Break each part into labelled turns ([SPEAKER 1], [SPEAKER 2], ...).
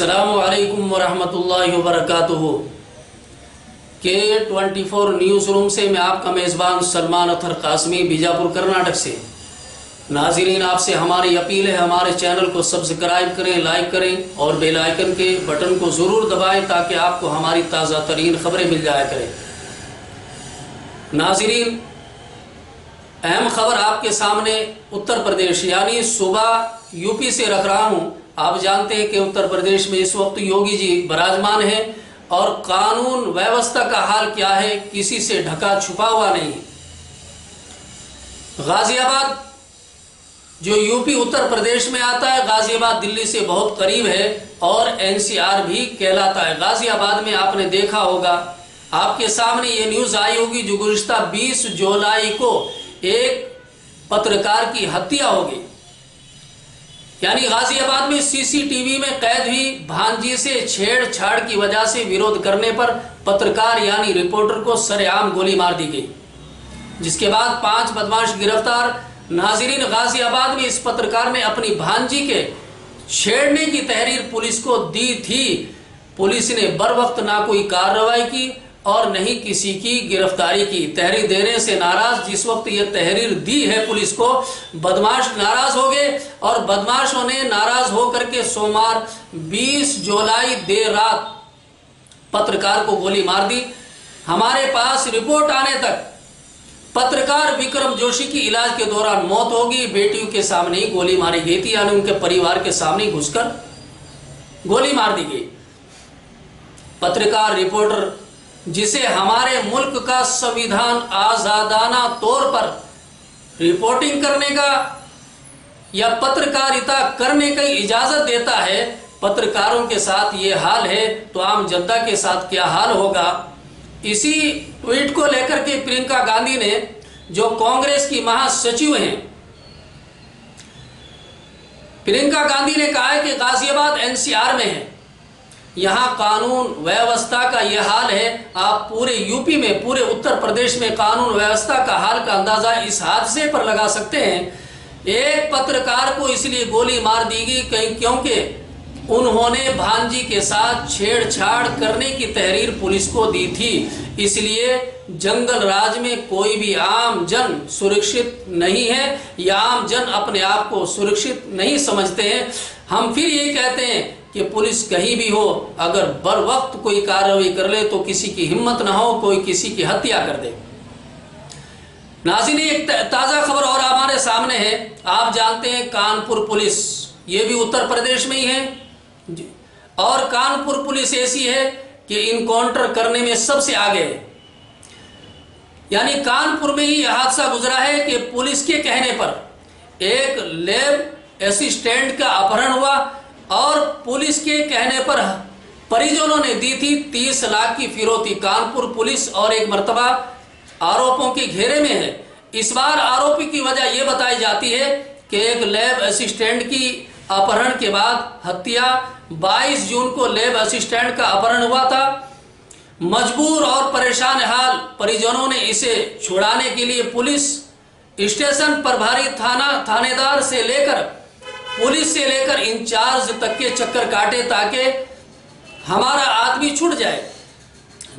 [SPEAKER 1] अस्सलामु अलैकुम वरहमतुल्लाहि वबरकातुहू। K24 न्यूज़ रूम से मैं आपका मेज़बान सलमान अतर कासमी, बीजापुर कर्नाटक से। नाज़रीन, आपसे हमारी अपील है, हमारे चैनल को सब्सक्राइब करें, लाइक करें और बेल आइकन के बटन को ज़रूर दबाएं ताकि आपको हमारी ताज़ा तरीन खबरें मिल जाया करें। नाज़रीन, अहम खबर आपके सामने उत्तर प्रदेश यानी सुबह यूपी से रख रहा हूँ। आप जानते हैं कि उत्तर प्रदेश में इस वक्त योगी जी विराजमान हैं और कानून व्यवस्था का हाल क्या है किसी से ढका छुपा हुआ नहीं। गाजियाबाद जो यूपी उत्तर प्रदेश में आता है, गाजियाबाद दिल्ली से बहुत करीब है और एनसीआर भी कहलाता है। गाजियाबाद में आपने देखा होगा, आपके सामने ये न्यूज आई होगी जो गुज़िश्ता 20 जुलाई को एक पत्रकार की हत्या हो गई। यानी गाजियाबाद में सीसीटीवी में कैद हुई भांजी से छेड़छाड़ की वजह से विरोध करने पर पत्रकार यानी रिपोर्टर को सरेआम गोली मार दी गई, जिसके बाद 5 बदमाश गिरफ्तार। नाज़रीन, गाजियाबाद में इस पत्रकार ने अपनी भांजी के छेड़ने की तहरीर पुलिस को दी थी। पुलिस ने बर वक्त ना कोई कार्रवाई की और नहीं किसी की गिरफ्तारी की। तहरीर देने से नाराज, जिस वक्त ये तहरीर दी है पुलिस को, बदमाश नाराज हो गए और बदमाशों ने नाराज होकर के सोमवार 20 जुलाई देर रात पत्रकार को गोली मार दी। हमारे पास रिपोर्ट आने तक पत्रकार विक्रम जोशी की इलाज के दौरान मौत होगी। बेटियों के सामने ही गोली मारी गई थी, यानी उनके परिवार के सामने घुसकर गोली मार दी गई। पत्रकार रिपोर्टर जिसे हमारे मुल्क का संविधान आजादाना तौर पर रिपोर्टिंग करने का या पत्रकारिता करने की इजाजत देता है, पत्रकारों के साथ ये हाल है तो आम जनता के साथ क्या हाल होगा। इसी ट्वीट को लेकर के प्रियंका गांधी ने, जो कांग्रेस की महासचिव हैं, प्रियंका गांधी ने कहा है कि गाजियाबाद एनसीआर में है, यहाँ कानून व्यवस्था का यह हाल है। आप पूरे यूपी में, पूरे उत्तर प्रदेश में कानून व्यवस्था का हाल का अंदाजा इस हादसे पर लगा सकते हैं। एक पत्रकार को इसलिए गोली मार दी गई क्योंकि उन्होंने भांजी के साथ छेड़छाड़ करने की तहरीर पुलिस को दी थी। इसलिए जंगल राज में कोई भी आम जन सुरक्षित नहीं है या आम जन अपने आप को सुरक्षित नहीं समझते हैं। हम फिर यही कहते हैं कि पुलिस कहीं भी हो, अगर बर वक्त कोई कार्रवाई कर ले तो किसी की हिम्मत ना हो कोई किसी की हत्या कर दे। नाज़रीन, एक ताजा खबर और हमारे सामने है। आप जानते हैं कानपुर पुलिस, ये भी उत्तर प्रदेश में ही है और कानपुर पुलिस ऐसी है कि इनकाउंटर करने में सबसे आगे है। यानी कानपुर में ही यह हादसा गुजरा है कि पुलिस के कहने पर एक लैब असिस्टेंट का अपहरण हुआ और पुलिस के कहने पर परिजनों ने दी थी 30 लाख की फिरौती। कानपुर पुलिस और एक मर्तबा आरोपों के घेरे में है। इस बार आरोपी की वजह यह बताई जाती है कि एक लैब असिस्टेंट की अपहरण के बाद हत्या। 22 जून को लैब असिस्टेंट का अपहरण हुआ था। मजबूर और परेशान हाल परिजनों ने इसे छुड़ाने के लिए पुलिस स्टेशन प्रभारी थानेदार से लेकर पुलिस से लेकर इंचार्ज तक के चक्कर काटे ताकि हमारा आदमी छूट जाए,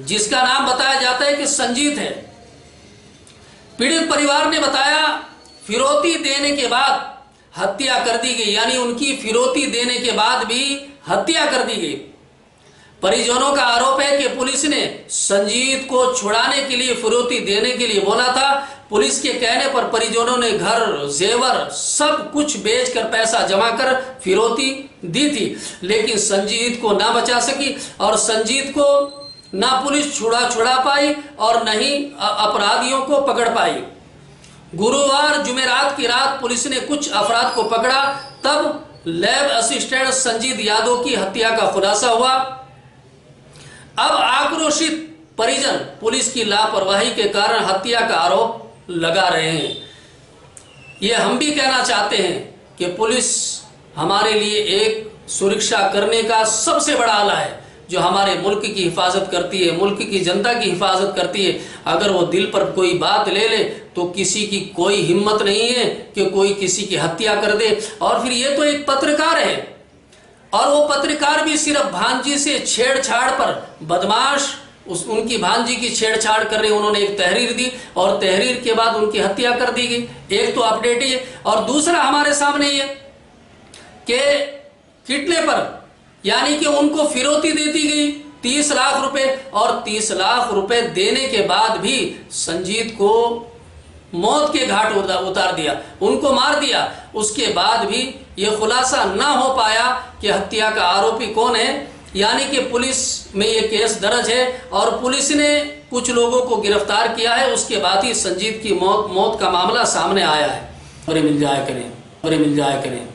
[SPEAKER 1] जिसका नाम बताया जाता है कि संजीत है। पीड़ित परिवार ने बताया फिरौती देने के बाद हत्या कर दी गई, यानी उनकी फिरौती देने के बाद भी हत्या कर दी गई। परिजनों का आरोप है कि पुलिस ने संजीत को छुड़ाने के लिए फिरौती देने के लिए बोला था। पुलिस के कहने पर परिजनों ने घर, जेवर सब कुछ बेचकर पैसा जमा कर फिरौती दी थी, लेकिन संजीत को ना बचा सकी और संजीत को ना पुलिस छुड़ा पाई और न ही अपराधियों को पकड़ पाई। गुरुवार जुमेरात की रात पुलिस ने कुछ अफराद को पकड़ा, तब लैब असिस्टेंट संजीत यादव की हत्या का खुलासा हुआ। अब आक्रोशित परिजन पुलिस की लापरवाही के कारण हत्या का आरोप लगा रहे हैं। ये हम भी कहना चाहते हैं कि पुलिस हमारे लिए एक सुरक्षा करने का सबसे बड़ा आला है, जो हमारे मुल्क की हिफाजत करती है, मुल्क की जनता की हिफाजत करती है। अगर वो दिल पर कोई बात ले ले तो किसी की कोई हिम्मत नहीं है कि कोई किसी की हत्या कर दे। और फिर ये तो एक पत्रकार है, और वो पत्रकार भी सिर्फ भांजी से छेड़छाड़ पर बदमाश उनकी भांजी की छेड़छाड़ कर रहे, उन्होंने एक तहरीर दी और तहरीर के बाद उनकी हत्या कर दी गई। एक तो अपडेट है, और दूसरा हमारे सामने ये कि कितने पर यानी कि उनको फिरौती देती गई 30 लाख रुपए, और 30 लाख रुपए देने के बाद भी संजीत को मौत के घाट उतार दिया, उनको मार दिया। उसके बाद भी ये खुलासा ना हो पाया कि हत्या का आरोपी कौन है, यानी कि पुलिस में ये केस दर्ज है और पुलिस ने कुछ लोगों को गिरफ्तार किया है। उसके बाद ही संजीत की मौत का मामला सामने आया है। और मिल जाया करें।